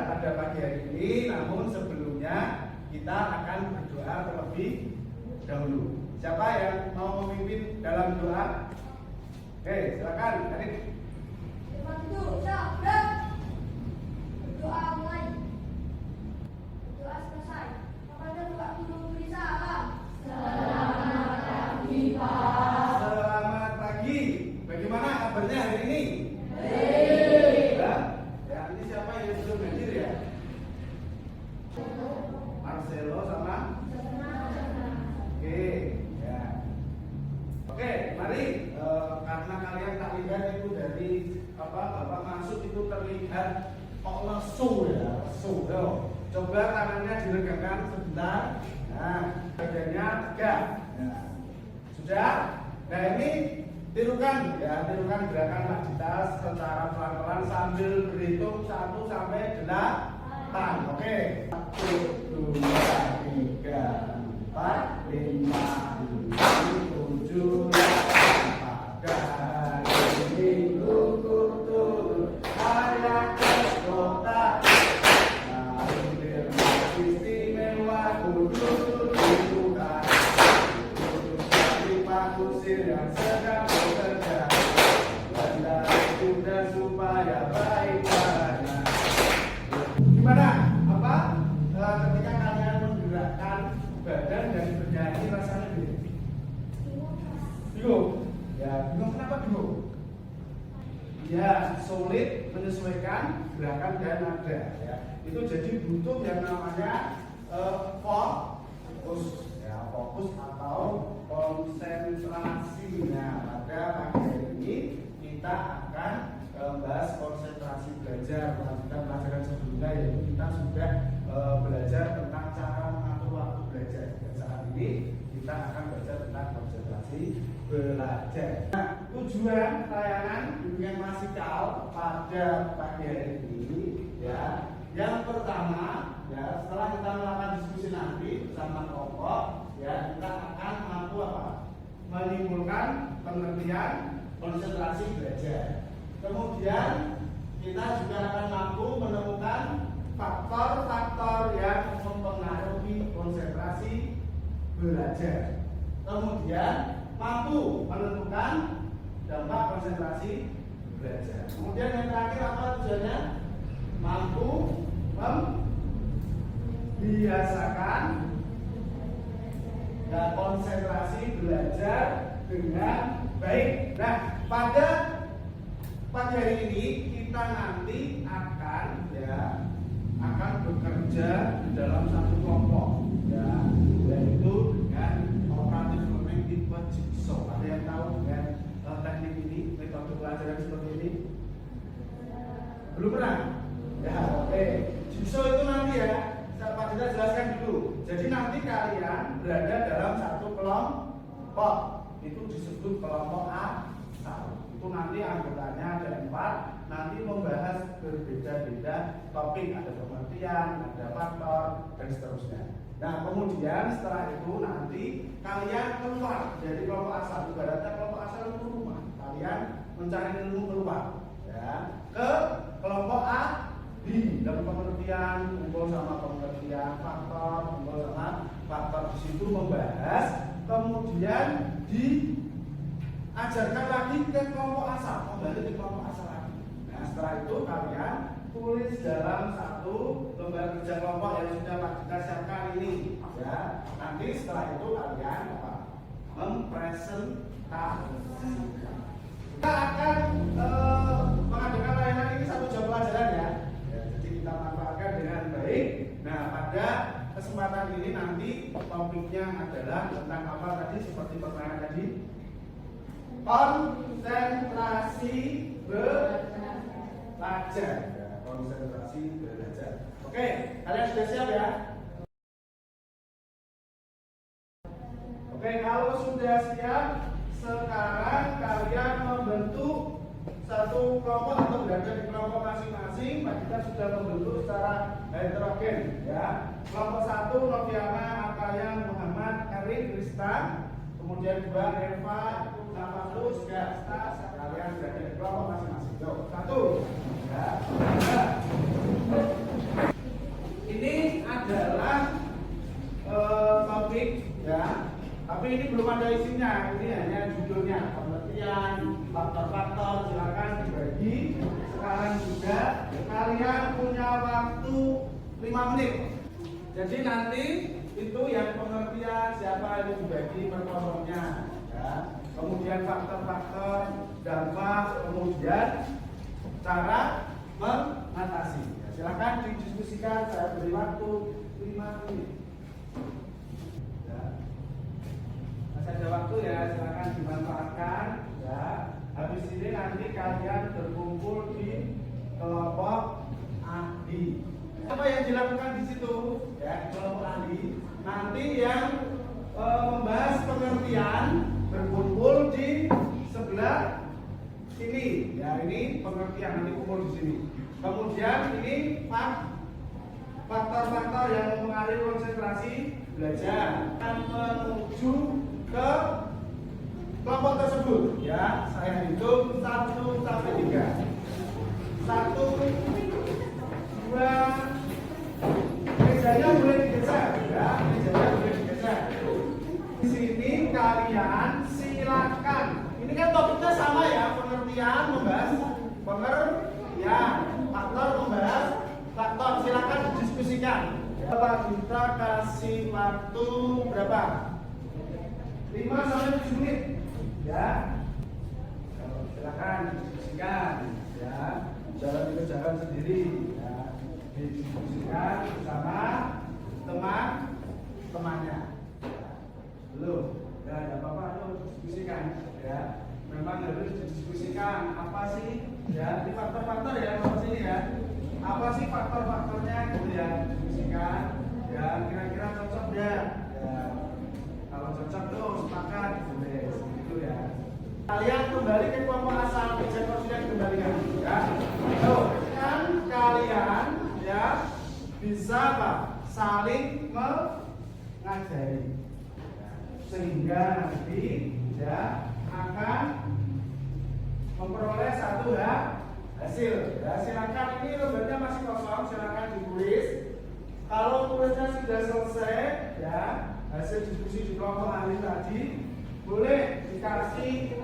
pada pagi hari ini, namun sebelumnya kita akan berdoa terlebih dahulu. Siapa yang mau memimpin dalam doa? Oke, silakan. Arif. Berdoa mulai. Berdoa selesai. Kepada Bapak Guru beri salam. Selamat pagi, Pak. Selamat pagi. Bagaimana kabarnya hari ini? Baik. Ya, ini siapa yang sudah hadir ya? Marcelo sama? Oke, ya. Oke, mari karena kalian tak lihat itu dari Bapak masuk itu terlihat kok lesu ya, lesu. Coba tangannya diregangkan sebentar. Nah, badannya tegak. Ya. Sudah? Nah, ini tirukan ya, tirukan gerakan Magitas secara pelan-pelan sambil berhitung 1 sampai 8. Oke. 1, 2, 3, 4, 5, 6, 7, 8. Minggu turun ayat kota. Hadir istimewa kudus dibuka. Kudus terima kusir yang sedang bekerja. Bandai kuda supaya baik caranya. Gimana? Ketika kalian menggerakkan badan dan bernyanyi rasanya bingung? Bingung? Ya, bingung kenapa bingung? Ya, sulit menyesuaikan gerakan dan nada ya. Itu jadi butuh yang namanya fokus ya, fokus atau konsentrasi. Nah, pada pagi hari ini kita akan bahas konsentrasi belajar. Melanjutkan pelajaran sebelumnya, yaitu kita sudah belajar tentang cara mengatur waktu belajar. Dan saat ini kita akan belajar tentang konsentrasi belajar. Nah, tujuan tayangan bimbingan masikal pada pagi hari ini ya, yang pertama ya, setelah kita melakukan diskusi nanti bersama kelompok ya, kita akan mampu menimbulkan pengertian konsentrasi belajar. Kemudian kita juga akan mampu menemukan faktor-faktor yang mempengaruhi konsentrasi belajar. Kemudian mampu menentukan dampak konsentrasi belajar. Kemudian yang terakhir apa tujuannya? Mampu membiasakan konsentrasi belajar dengan baik. Nah, pada pagi hari ini kita nanti akan bekerja di dalam satu kelompok ya, yaitu dengan operatif learning tipe jigsaw. Ada yang tahu dengan teknik ini, metode pelajaran seperti ini? Belum pernah? Ya, oke. Jigsaw itu nanti ya, Pak Dita jelaskan dulu. Jadi nanti kalian berada dalam satu kelompok, itu disebut kelompok A. Itu nanti anggotanya ada 4, nanti membahas berbeda-beda topik, ada pengertian, ada faktor, dan seterusnya. Nah, kemudian setelah itu nanti kalian keluar dari kelompok asal. Ibaratnya kelompok asal itu rumah, kalian mencari ilmu keluar ya, ke kelompok A, B, dalam pengertian, kumpul sama pengertian, faktor, kumpul sama faktor. Di situ membahas, kemudian ajarkan lagi ke kelompok asal, kembali ke kelompok asal lagi. Nah, setelah itu kalian tulis dalam satu lembar kerja kelompok yang sudah Pak Dita siapkan ini ya. Nanti setelah itu kalian mempresentasikan. Kita akan mengadakan layanan ini 1 jam pelajaran ya. Jadi kita manfaatkan dengan baik. Nah, pada kesempatan ini nanti topiknya adalah tentang apa tadi, seperti pertanyaan tadi, konsentrasi belajar. Konsentrasi belajar. Oke, kalian sudah siap ya? Oke, kalau sudah siap, sekarang kalian membentuk satu kelompok atau berada di kelompok masing-masing. Kita sudah membentuk secara heterogen ya. Kelompok 1 Noviana Ataya Muhammad Erik Krista, kemudian 2 Eva Nafalus Gasta. Kalian berada di kelompok masing-masing. Yuk, 1 ya. ini belum ada isinya, ini hanya judulnya, pengertian, faktor-faktor, silakan dibagi. Sekarang juga kalian punya waktu 5 menit. Jadi nanti itu yang pengertian siapa yang dibagi per kelompoknya, ya. Kemudian faktor-faktor, dampak, kemudian cara mengatasi. Ya, silakan didiskusikan. Saya beri waktu 5 menit. Ya. Masih ada waktu ya, silakan dimanfaatkan. Ya. Habis ini nanti kalian berkumpul di kelompok ahli. Apa yang dilakukan di situ? Ya, kelompok ahli. Nanti yang membahas pengertian berkumpul di sebelah sini. Ya, ini pengertian nanti kumpul di sini. Kemudian ini faktor-faktor yang mempengaruhi konsentrasi belajar akan menuju ke kelompok tersebut. Ya, saya hitung 1 sampai 3. 1, 2, mejanya boleh digeser, ya, mejanya boleh digeser. Di sini kalian silakan. Ini kan topiknya sama ya, pengertian membahas pengertian, faktor membahas faktor. Silakan didiskusikan. Bapak kita kasih waktu berapa? 5 sampai 7 menit. Ya. Silakan didiskusikan. Ya. Jangan dikerjakan sendiri. Ya. Didiskusikan bersama teman-temannya. Belum, ya ada apa-apa harus diskusikan. Ya, memang harus didiskusikan apa sih? Ya, di faktor-faktor ya, kalau sini ya. Apa sih faktor-faktornya gitu ya? Diskusikan. Ya, kira-kira cocok ya. Ya, kalau cocok tuh sepakat boleh, gitu ya. Kalian kembali ke kelompok asal, kelompok sudah dikembalikan, ya. Tuh, kan kalian ya bisa apa? Saling mengajari, sehingga nanti ya akan memperoleh satu hasil. Ya, silakan, ini lembarnya masih kosong, silakan ditulis. Kalau tulisnya sudah selesai, ya hasil diskusi di kelompok ahli tadi, boleh dikasih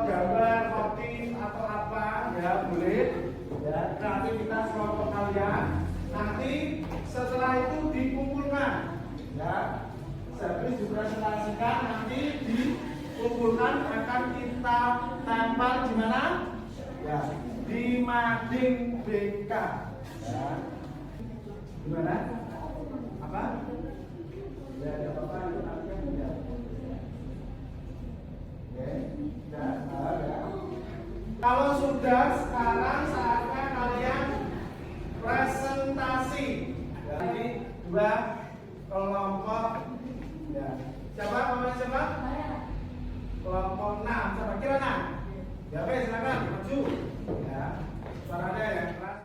gambar, motif atau apa, ya boleh. Ya, kreativitas kelompok kalian. Nanti setelah itu dikumpulkan, ya. Habis dipresentasikan, nanti dikumpulkan, akan kita tempel di mana? Ya, di mading BK. Ya. Di mana? Apa? Ya, ada apa-apa itu nanti ya. Oke, ya. Kalau sudah, sekarang saatnya kalian presentasi. Ya, ini 2 kelompok. Ya. Siapa namanya siapa? Kelompok 6. Siapa kira 6? Ya, oke, silakan maju. Ya. Suaranya ya, keras.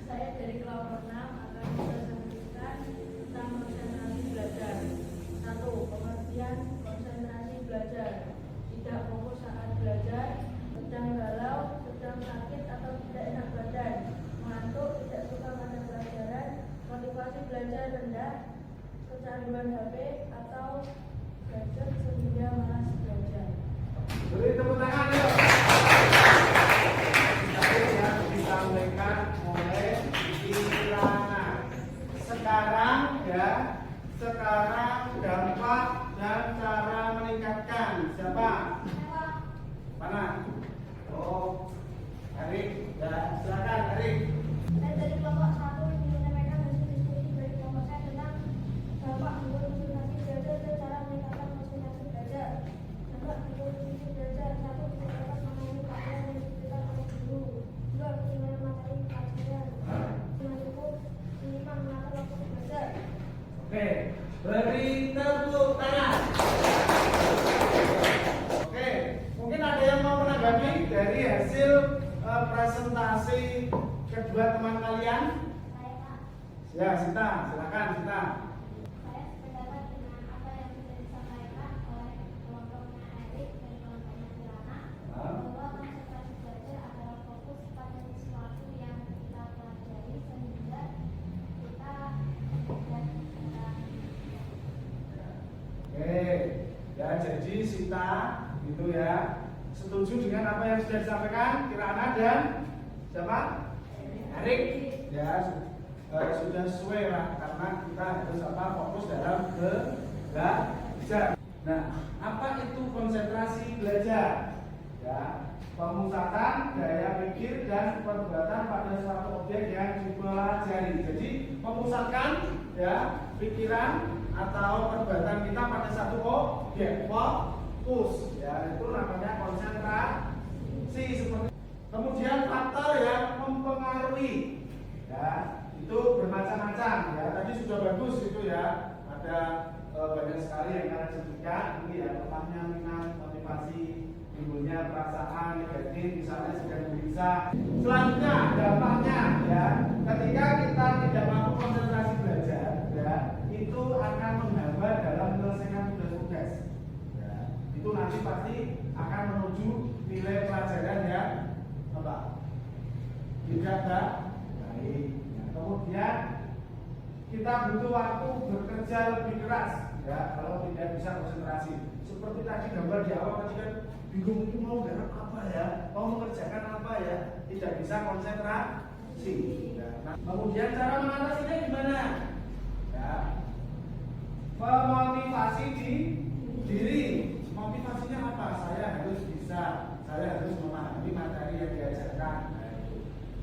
Saya dari kelompok 6 akan mempresentasikan tentang konsentrasi belajar. 1. Pengertian konsentrasi belajar. Tidak fokus saat belajar, sedang galau, sedang sakit atau tidak enak badan, mengantuk, tidak suka pada pelajaran, motivasi belajar rendah, kecanduan HP atau gadget sehingga malas belajar. Beri tepuk tangan yuk. Tadi yang disampaikan oleh Irana. Sekarang ya, sekarang dampak dan cara meningkatkan. Siapa? Mana? Oh, Erik. Ya, silakan Erik. Saya dari kelompok 1 ingin menyampaikan hasil diskusi dari kelompok saya tentang dampak konsentrasi belajar dan cara meningkatkan konsentrasi belajar. Dampak konsentrasi belajar: 1. Tidak dapat memahami pelajaran yang diberikan oleh guru. 2. Ketinggalan materi pelajaran. Dengan cukup menyimak mengatur waktu belajar. Oke, beri tepuk tangan. Oke, mungkin ada yang mau menanggapi dari hasil presentasi kedua teman kalian? Saya, Pak. Ya, Sita, silakan Sita. Saya sependapat dengan apa yang sudah disampaikan oleh kelompoknya Erik dan kelompoknya Kirana, bahwa konsentrasi belajar adalah fokus pada sesuatu yang kita pelajari sehingga kita tidak Sita, gitu ya. Setuju dengan apa yang sudah disampaikan Kirana dan siapa? Erik. Ya, sudah sesuai lah, karena kita harus fokus dalam belajar. Nah, apa itu konsentrasi belajar? Ya, pemusatan daya pikir dan perbuatan pada suatu objek yang dipelajari. Jadi memusatkan ya pikiran atau perbuatan kita pada satu objek, fokus. Ya, itu namanya konsentrasi. Seperti kemudian faktor yang mempengaruhi. Ya, itu bermacam-macam. Ya, tadi sudah bagus itu ya. Ada banyak sekali yang kalian sebutkan. Ini ya, pertamanya minat, motivasi, timbulnya perasaan negatif, misalnya sedang bisa. Selanjutnya dampaknya ya, ketika kita tidak mampu konsentrasi belajar, ya, itu akan menghambat dalam menyelesaikan tugas-tugas. Ya, itu nanti pasti akan menuju nilai pelajaran yang apa? Tidak baik. Nah, kemudian kita butuh waktu bekerja lebih keras, ya, kalau tidak bisa konsentrasi. Seperti tadi gambar di awal tadi kan bingung itu mau garap apa ya, mau mengerjakan apa ya, tidak bisa konsentrasi. Ya. Nah, kemudian cara mengatasinya gimana? Ya, memotivasi diri. Motivasinya apa? Saya harus bisa, saya harus memahami materi yang diajarkan.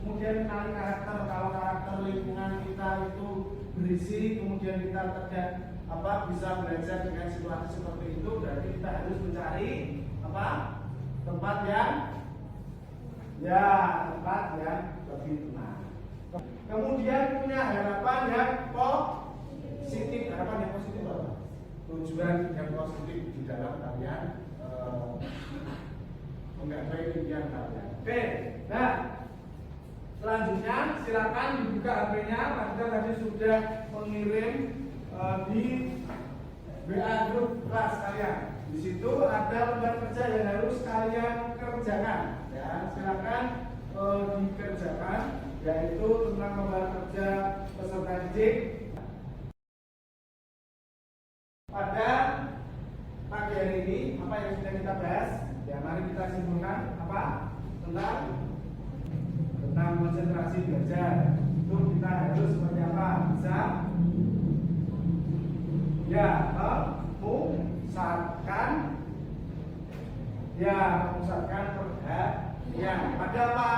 Kemudian kenali karakter. Kalau karakter lingkungan kita itu berisi, kemudian kita tidak bisa belajar dengan situasi seperti itu, berarti kita harus mencari tempat yang lebih tenang. Kemudian punya harapan yang positif. Harapan yang positif apa? Tujuan yang positif di dalam kalian menggapai impian kalian. Oke, nah selanjutnya silakan dibuka HP-nya. Kita tadi sudah mengirim di WA grup kelas kalian. Di situ ada lembar kerja yang harus kalian kerjakan. Ya, silakan dikerjakan, yaitu tentang lembar kerja peserta didik. Pada pagi hari ini apa yang sudah kita bahas? Ya, mari kita simpulkan tentang konsentrasi belajar. Itu kita harus seperti apa? Bisa ya memusatkan perhatian pada apa?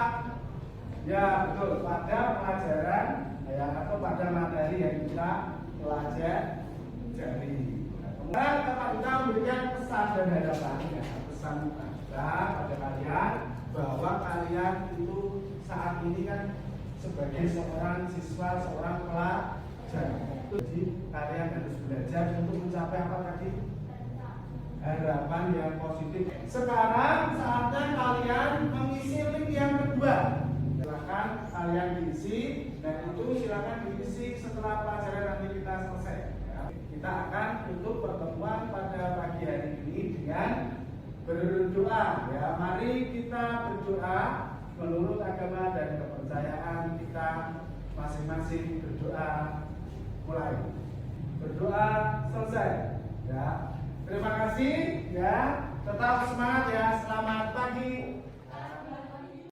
Ya betul, pada pelajaran ya, atau pada materi yang kita pelajari. Kemudian kita memberikan pesan dan harapan ya, pesan kita pada kalian bahwa kalian itu saat ini kan sebagai seorang siswa, seorang pelajar. Jadi kalian harus belajar untuk mencapai apa tadi? Harapan yang positif. Sekarang saatnya kalian mengisi link yang kedua. Silakan kalian diisi, dan itu silakan diisi setelah pelajaran nanti kita selesai. Ya. Kita akan tutup pertemuan pada pagi hari ini dengan berdoa. Ya, mari kita berdoa menurut agama dan kepercayaan kita masing-masing. Berdoa mulai, berdoa selesai. Ya, terima kasih. Ya, tetap semangat ya. Selamat pagi.